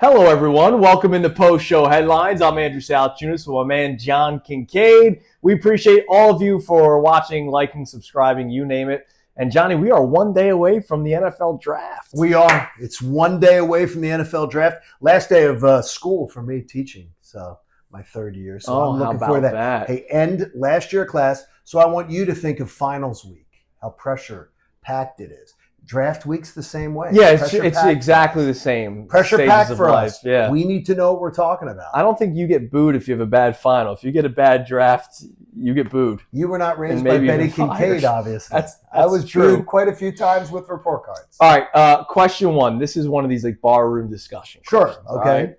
Hello, everyone. Welcome into Post-Show Headlines. I'm Andrew Salciunas with my man, John Kincade. We appreciate all of you for watching, liking, subscribing, you name it. And, Johnny, we are 1 day away from the NFL Draft. We are. It's 1 day away from the NFL Draft. Last day of school for me teaching, so my third year. So I'm looking for that. Hey, end last year class. So I want you to think of finals week, how pressure-packed it is. Draft week's the same way. Yeah, it's exactly the same. Pressure packed for life. us. Yeah. We need to know what we're talking about. I don't think you get booed if you have a bad final. If you get a bad draft, you get booed. You were not raised by Betty Kincade, obviously. I was true. Booed quite a few times with report cards. All right, question one. This is one of these like barroom discussions. Sure. Okay. Right?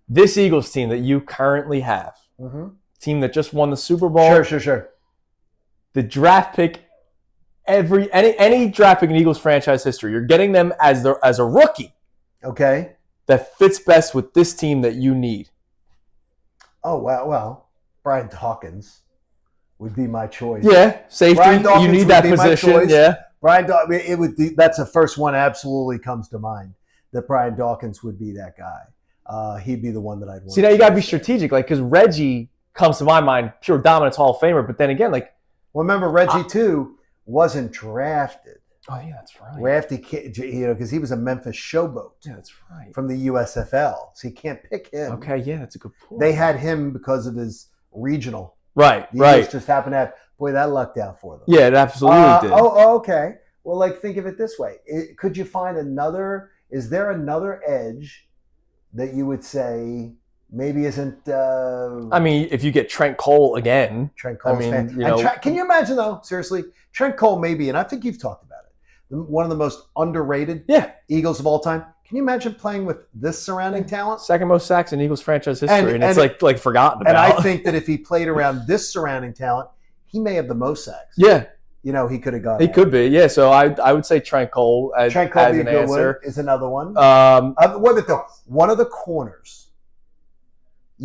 This Eagles team that you currently have, team that just won the Super Bowl. Sure. The draft pick. Any draft pick in Eagles franchise history, you're getting them as a rookie. Okay. That fits best with this team that you need. Oh well, Brian Dawkins would be my choice. Yeah, safety. You need that position. Yeah, Brian Dawkins. It would. That's the first one. Absolutely comes to mind that Brian Dawkins would be that guy. He'd be the one that I'd want. See, now you got to be strategic, like because Reggie comes to my mind, pure dominance Hall of Famer. But then again, like, well, remember Reggie too. Wasn't drafted. Oh yeah, that's right. Drafted, because he was a Memphis showboat. Yeah, that's right. From the USFL, so you can't pick him. Okay, yeah, that's a good point. They had him because of his regional. Right. Just happened to have. Boy, that lucked out for them. Yeah, it absolutely did. Oh, okay. Well, like think of it this way: could you find another? Is there another edge that you would say? Maybe isn't. I mean, if you get Trent Cole again. Trent Cole. Can you imagine though? Seriously, Trent Cole maybe, and I think you've talked about it. One of the most underrated Eagles of all time. Can you imagine playing with this surrounding talent? Second most sacks in Eagles franchise history, and it's like forgotten about. And I think that if he played around this surrounding talent, he may have the most sacks. Yeah. He could have got. He could be, yeah. So I would say Trent Cole as an answer. Is another one. One of the corners.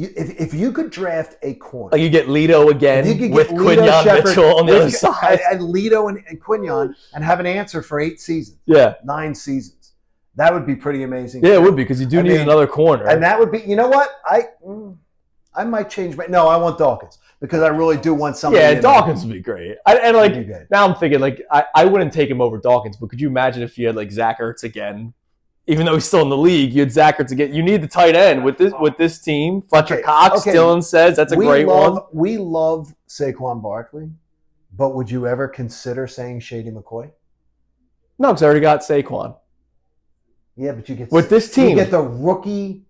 If you could draft a corner, like you get Lito again with Quinyon Mitchell on the other side, and Lito and Quinyon, and have an answer for 8 seasons, 9 seasons, that would be pretty amazing. Yeah, it would be because you do need another corner, and that would be. You know what? I might change my. No, I want Dawkins because I really do want somebody. Yeah, Dawkins would be great. Now I'm thinking like I wouldn't take him over Dawkins, but could you imagine if you had like Zach Ertz again? Even though he's still in the league, you had Zach Ertz again. You need the tight end with this team. Fletcher Cox, Dylan says that's a great one. We love Saquon Barkley, but would you ever consider saying Shady McCoy? No, because I already got Saquon. Yeah, but you get with this team, you get the rookie,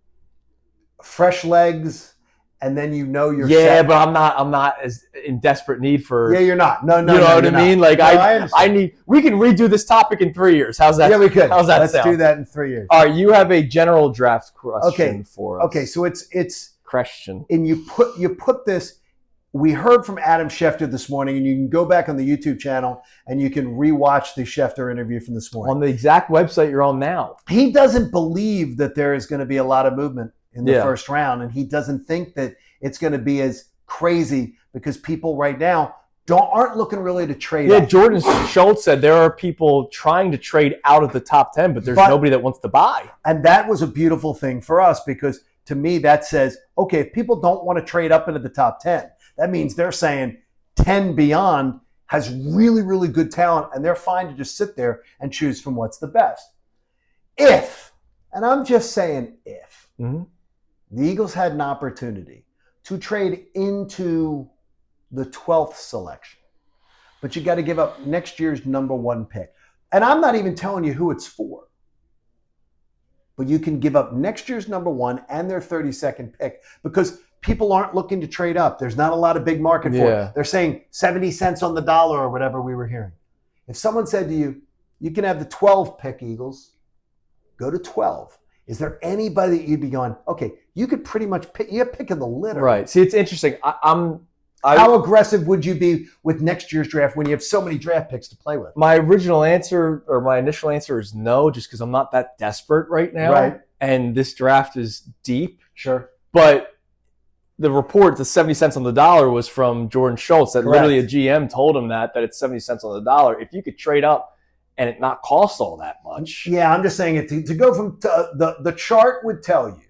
fresh legs. And then you're yeah, set. but I'm not as in desperate need for. Yeah, you're not. No, you know what I mean? Like I need. We can redo this topic in 3 years. How's that? Yeah, we could. How's that Let's sound? do that in 3 years. All right, you have a general draft question for us. Okay, so it's question, and you put this. We heard from Adam Schefter this morning, and you can go back on the YouTube channel and you can rewatch the Schefter interview from this morning on the exact website you're on now. He doesn't believe that there is going to be a lot of movement in the first round, and he doesn't think that it's going to be as crazy because people right now aren't looking really to trade. Yeah, Jordan Schultz said there are people trying to trade out of the top 10, but there's nobody that wants to buy. And that was a beautiful thing for us because to me that says, okay, if people don't want to trade up into the top 10, that means they're saying 10 beyond has really, really good talent, and they're fine to just sit there and choose from what's the best. If, and I'm just saying if, the Eagles had an opportunity to trade into the 12th selection, but you got to give up next year's number 1 pick. And I'm not even telling you who it's for, but you can give up next year's number 1 and their 32nd pick because people aren't looking to trade up. There's not a lot of big market for it. They're saying 70 cents on the dollar or whatever we were hearing. If someone said to you, you can have the 12th pick, Eagles, go to 12. Is there anybody that you'd be going, okay, you could pretty much pick, you're picking the litter. Right. See, it's interesting. How aggressive would you be with next year's draft when you have so many draft picks to play with? My initial answer is no, just because I'm not that desperate right now. Right. And this draft is deep. Sure. But the report, the 70 cents on the dollar, was from Jordan Schultz that literally a GM told him that it's 70 cents on the dollar. If you could trade up and it not cost all that much. Yeah, I'm just saying it to go from the chart would tell you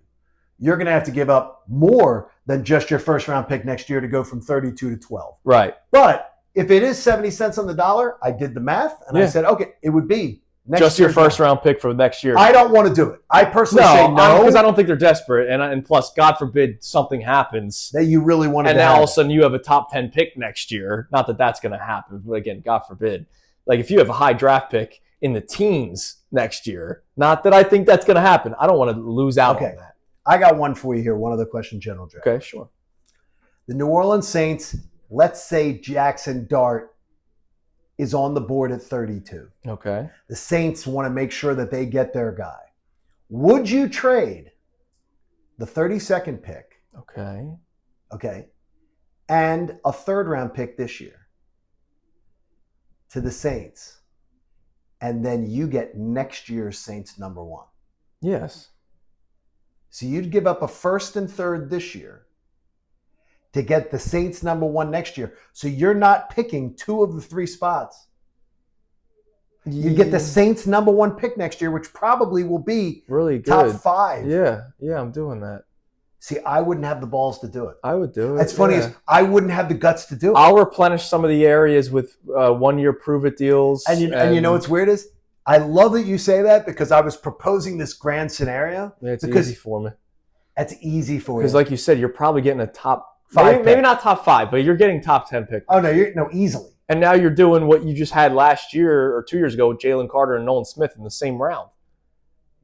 you're going to have to give up more than just your first round pick next year to go from 32 to 12. Right. But if it is 70 cents on the dollar, I did the math and I said, okay, it would be next just your first round pick for next year. I don't want to do it. I personally say no. Because I don't think they're desperate. And plus, God forbid something happens. That you really want to and now all of a sudden you have a top 10 pick next year. Not that that's going to happen. But again, God forbid. Like if you have a high draft pick in the teens next year, not that I think that's going to happen. I don't want to lose out on that. I got one for you here. One other question, General Draft. Okay, sure. The New Orleans Saints, let's say Jackson Dart is on the board at 32. Okay. The Saints want to make sure that they get their guy. Would you trade the 32nd pick? Okay. And a third round pick this year to the Saints, and then you get next year's Saints number 1? Yes. So you'd give up a first and third this year to get the Saints number 1 next year. So you're not picking 2 of the 3 spots. You get the Saints number 1 pick next year, which probably will be really good. Top 5. Yeah, I'm doing that. See, I wouldn't have the balls to do it. I would do it. It's funny is I wouldn't have the guts to do it. I'll replenish some of the areas with 1-year prove-it deals. And you know what's weird is? I love that you say that because I was proposing this grand scenario. Yeah, it's easy for me. That's easy for you. Because like you said, you're probably getting a top 5 maybe not top 5, but you're getting top 10 pick. Oh, no, easily. And now you're doing what you just had last year or 2 years ago with Jalen Carter and Nolan Smith in the same round.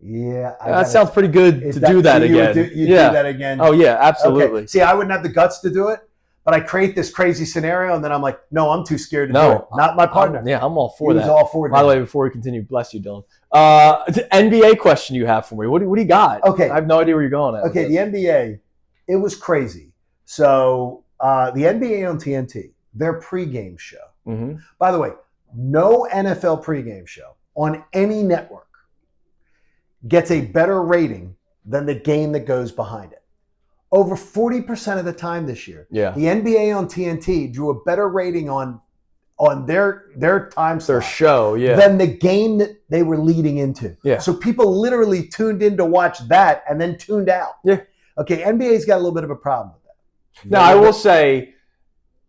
Yeah. That sounds pretty good to do that again. Do that again. Oh, yeah, absolutely. Okay. See, I wouldn't have the guts to do it, but I create this crazy scenario, and then I'm like, no, I'm too scared to do it. Not my partner. I'm all for that. He's all for that. By the way, before we continue, bless you, Dylan. NBA question you have for me. What do you got? Okay. I have no idea where you're going at. Okay, the NBA, it was crazy. So the NBA on TNT, their pregame show. Mm-hmm. By the way, no NFL pregame show on any network gets a better rating than the game that goes behind it. Over 40% of the time this year, the NBA on TNT drew a better rating on their time slot, their show, than the game that they were leading into. Yeah. So people literally tuned in to watch that and then tuned out. Yeah. Okay, NBA's got a little bit of a problem with that. Now, I will say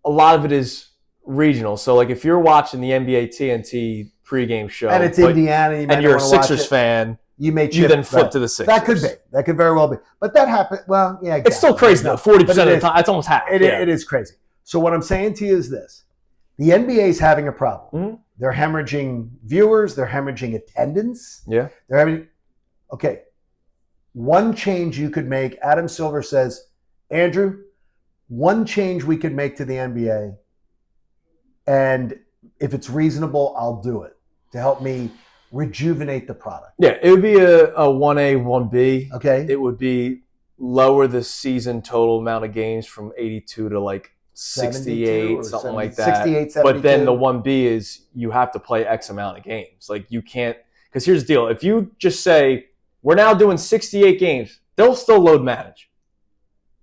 a lot of it is regional. So, like, if you're watching the NBA TNT pregame show, and it's Indiana, and you're a Sixers fan, you then flip to the Sixers. That could be. That could very well be. But that happened. Well, yeah. Exactly. It's still crazy, though. 40% of the time. It's almost half. It is crazy. So what I'm saying to you is this. The NBA is having a problem. Mm-hmm. They're hemorrhaging viewers. They're hemorrhaging attendance. Yeah. They're having. Okay. One change you could make, Adam Silver says, Andrew, one change we could make to the NBA, and if it's reasonable, I'll do it to help me rejuvenate the product. Yeah, it would be a 1A, 1B. Okay. It would be lower the season total amount of games from 82 to like 68, something like that. 68, 72. But then the 1B is you have to play X amount of games. Like you can't, because here's the deal. If you just say, we're now doing 68 games, they'll still load manage.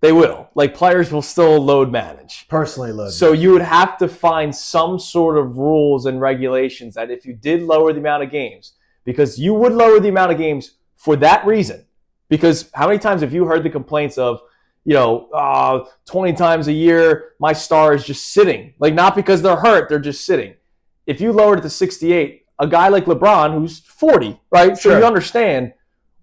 They will. Like players will still load manage. Personally load. So you would have to find some sort of rules and regulations that if you did lower the amount of games, because you would lower the amount of games for that reason. Because how many times have you heard the complaints of, 20 times a year, my star is just sitting. Like not because they're hurt, they're just sitting. If you lowered it to 68, a guy like LeBron, who's 40, right? Sure. So you understand,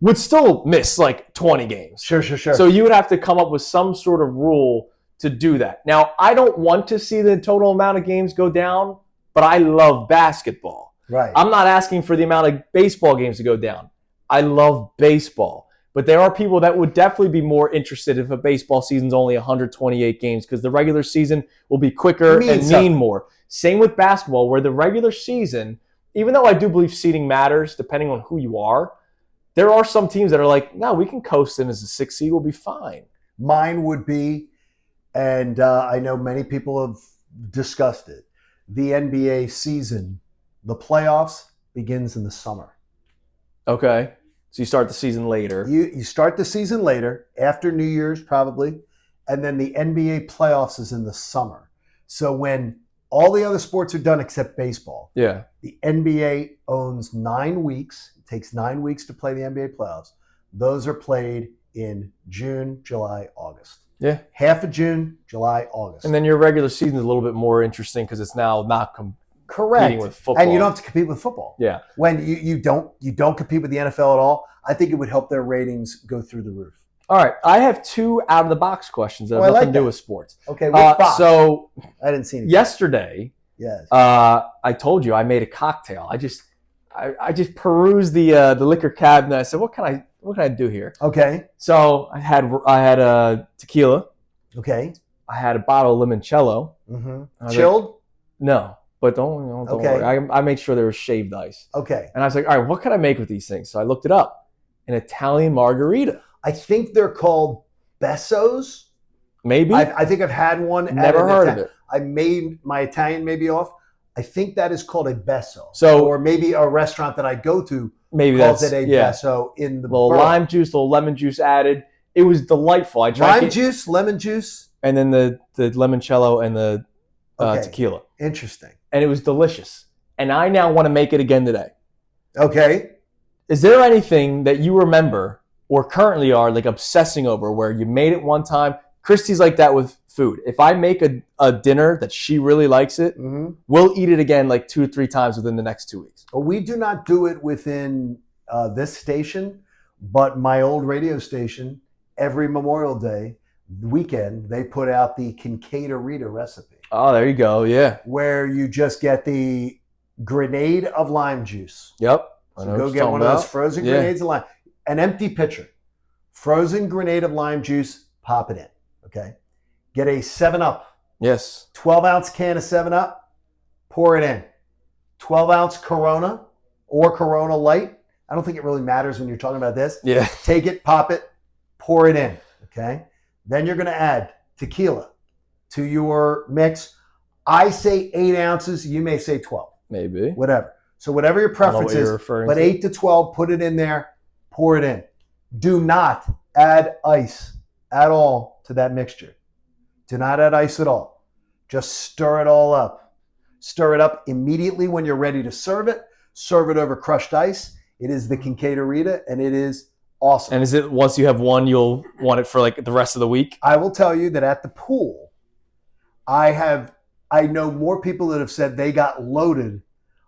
would still miss like 20 games. Sure. So you would have to come up with some sort of rule to do that. Now, I don't want to see the total amount of games go down, but I love basketball. Right. I'm not asking for the amount of baseball games to go down. I love baseball. But there are people that would definitely be more interested if a baseball season's only 128 games because the regular season will be quicker and mean more. Same with basketball, where the regular season, even though I do believe seeding matters depending on who you are, there are some teams that are like, no, we can coast in as a 6 seed. We'll be fine. Mine would be, and I know many people have discussed it, the NBA season, the playoffs begins in the summer. Okay. So you start the season later. You start the season later, after New Year's probably, and then the NBA playoffs is in the summer. So when All the other sports are done except baseball. Yeah. The NBA owns 9 weeks. It takes 9 weeks to play the NBA playoffs. Those are played in June, July, August. Yeah. Half of June, July, August. And then your regular season is a little bit more interesting because it's now not Correct. with football. And you don't have to compete with football. Yeah. When you don't compete with the NFL at all, I think it would help their ratings go through the roof. All right. I have 2 out of the box questions that have nothing to do with sports. Okay. Which box? So I didn't see anything. Yesterday, yes. I told you I made a cocktail. I just perused the liquor cabinet. I said, what can I do here? Okay. So I had a tequila. Okay. I had a bottle of limoncello. Mm-hmm. Chilled? No, but don't worry. I made sure there was shaved ice. Okay. And I was like, all right, what can I make with these things? So I looked it up. An Italian margarita. I think they're called Bessos. Maybe. I think I've had one. Never heard of it. I made my Italian maybe off. I think that is called a Besso. So, or maybe a restaurant that I go to calls it a Besso in the little lime juice, little lemon juice added. It was delightful. I drank lime juice, lemon juice, and then the limoncello and the tequila. Interesting. And it was delicious. And I now want to make it again today. Okay. Is there anything that you remember or currently are like obsessing over where you made it one time? Christy's like that with food. If I make a dinner that she really likes it, we'll eat it again like 2 or 3 times within the next 2 weeks. Well, we do not do it within this station, but my old radio station, every Memorial Day weekend, they put out the Kincade recipe. Oh, there you go. Yeah. Where you just get the grenade of lime juice. Yep. So go get one of those frozen grenades of lime. An empty pitcher. Frozen grenade of lime juice, pop it in. Okay. Get a 7-Up. Yes. 12-ounce can of 7-Up. Pour it in. 12-ounce Corona or Corona Light. I don't think it really matters when you're talking about this. Yeah. Take it, pop it, pour it in. Okay. Then you're going to add tequila to your mix. I say 8 ounces. You may say 12. Maybe. Whatever. So whatever your preference is, but 8 to 12, put it in there, pour it in. Do not add ice at all to that mixture. Do not add ice at all. Just stir it all up. Stir it up immediately when you're ready to serve it. Serve it over crushed ice. It is the Kincade, and it is awesome. And is it once you have one, you'll want it for like the rest of the week? I will tell you that at the pool, I know more people that have said they got loaded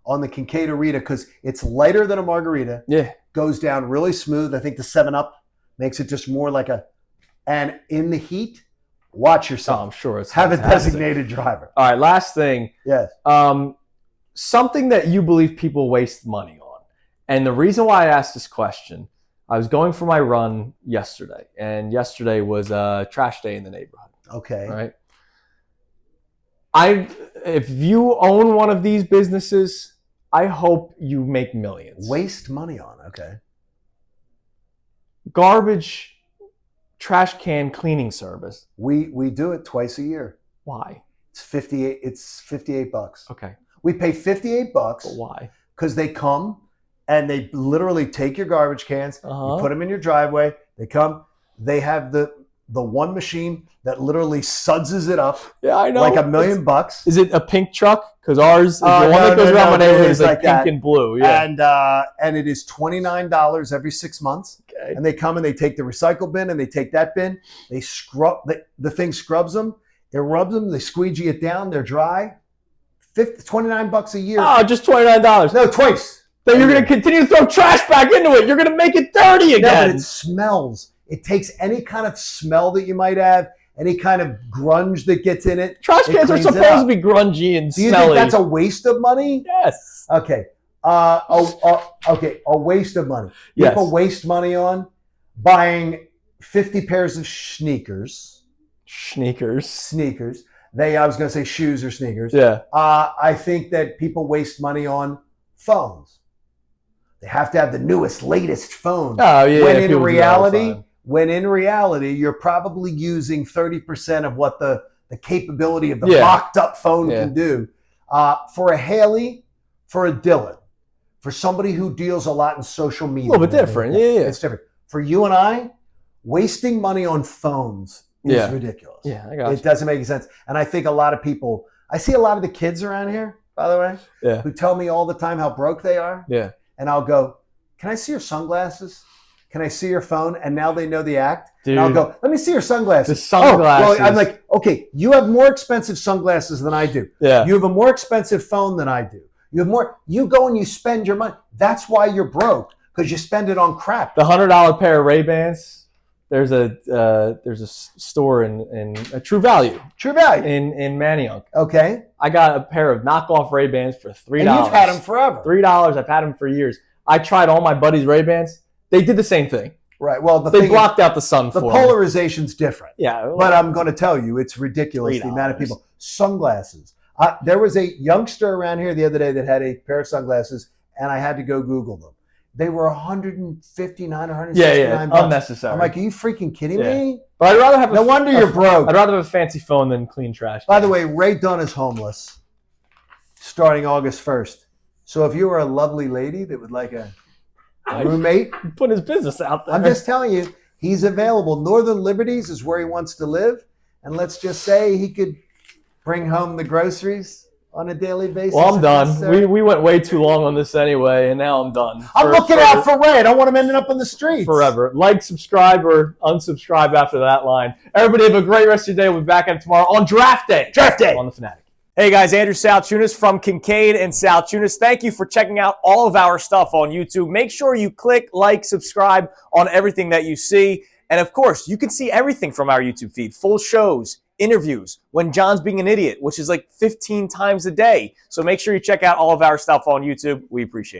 on the Kincade because it's lighter than a margarita. Yeah. Goes down really smooth. I think the 7-Up makes it just more like and in the heat, watch yourself. Oh, I'm sure it's Have fantastic. a designated driver. All right, last thing. Yes. Something that you believe people waste money on. And the reason why I asked this question, I was going for my run yesterday, and yesterday was trash day in the neighborhood. Okay. Right? If you own one of these businesses, I hope you make millions. Waste money on, okay. Garbage trash can cleaning service. We do it twice a year. Why? It's $58. Okay. We pay $58. But why? Because they come and they literally take your garbage cans, you put them in your driveway, they come, they have the one machine that literally suds it up. Yeah, I know. Like $1 million. Is it a pink truck? Because ours, the one that goes around my neighborhood is like pink and blue. Yeah. And it is $29 every 6 months. Okay. And they come and they take the recycle bin and they take that bin. They scrub, the thing scrubs them. It rubs them. They squeegee it down. They're dry. $29 a year. Oh, just $29. No, twice. Then you're going to continue to throw trash back into it. You're going to make it dirty again. No, but it smells. It takes any kind of smell that you might have, any kind of grunge that gets in it. Trash cans are supposed to be grungy and smelly. Do you smelly. think that's a waste of money? Yes. Okay. A waste of money. Yes. People waste money on buying 50 pairs of sneakers. Sneakers. I was going to say shoes or sneakers. Yeah. I think that people waste money on phones. They have to have the newest, latest phone. Oh, yeah. When in reality, you're probably using 30% of what the capability of the mocked up phone can do. For a Haley, for a Dylan, for somebody who deals a lot in social media. A little bit different. Yeah. It's different. For you and I, wasting money on phones is ridiculous. Yeah, I got it doesn't make sense. And I think a lot of people, I see a lot of the kids around here, by the way, Yeah. who tell me all the time how broke they are. Yeah. And I'll go, can I see your sunglasses? Can I see your phone? And now they know the act. Dude. And I'll go, let me see your sunglasses. The sunglasses. Oh, well, I'm like, okay, you have more expensive sunglasses than I do. Yeah. You have a more expensive phone than I do. You have more. You go and you spend your money. That's why you're broke, because you spend it on crap. The $100 pair of Ray-Bans. There's a store in True Value. True Value. In Manayunk. Okay. I got a pair of knockoff Ray-Bans for $3. And you've had them forever. $3. I've had them for years. I tried all my buddies' Ray-Bans. They did the same thing. Right. Well, they blocked out the sun for me. The polarization's different. Yeah. Well, but I'm going to tell you, it's ridiculous the amount of people. Sunglasses. There was a youngster around here the other day that had a pair of sunglasses, and I had to go Google them. They were $159, $169. Yeah, unnecessary. I'm like, are you freaking kidding me? But I'd rather have. No wonder you're broke. I'd rather have a fancy phone than clean trash. By the way, Ray Dunn is homeless, starting August 1st. So if you were a lovely lady that would like a roommate, put his business out there. I'm just telling you, he's available. Northern Liberties is where he wants to live, and let's just say he could bring home the groceries on a daily basis. Well, I'm done. We went way too long on this anyway, and now I'm done. I'm looking out for Ray. I don't want him ending up in the streets. Forever. Like, subscribe, or unsubscribe after that line. Everybody have a great rest of your day. We'll be back at it tomorrow on Draft Day. Draft Day. On The Fanatic. Hey guys, Andrew Salciunas from Kincade and Salciunas. Thank you for checking out all of our stuff on YouTube. Make sure you click, like, subscribe on everything that you see. And of course, you can see everything from our YouTube feed. Full shows, interviews, When John's Being an Idiot, which is like 15 times a day. So make sure you check out all of our stuff on YouTube. We appreciate it.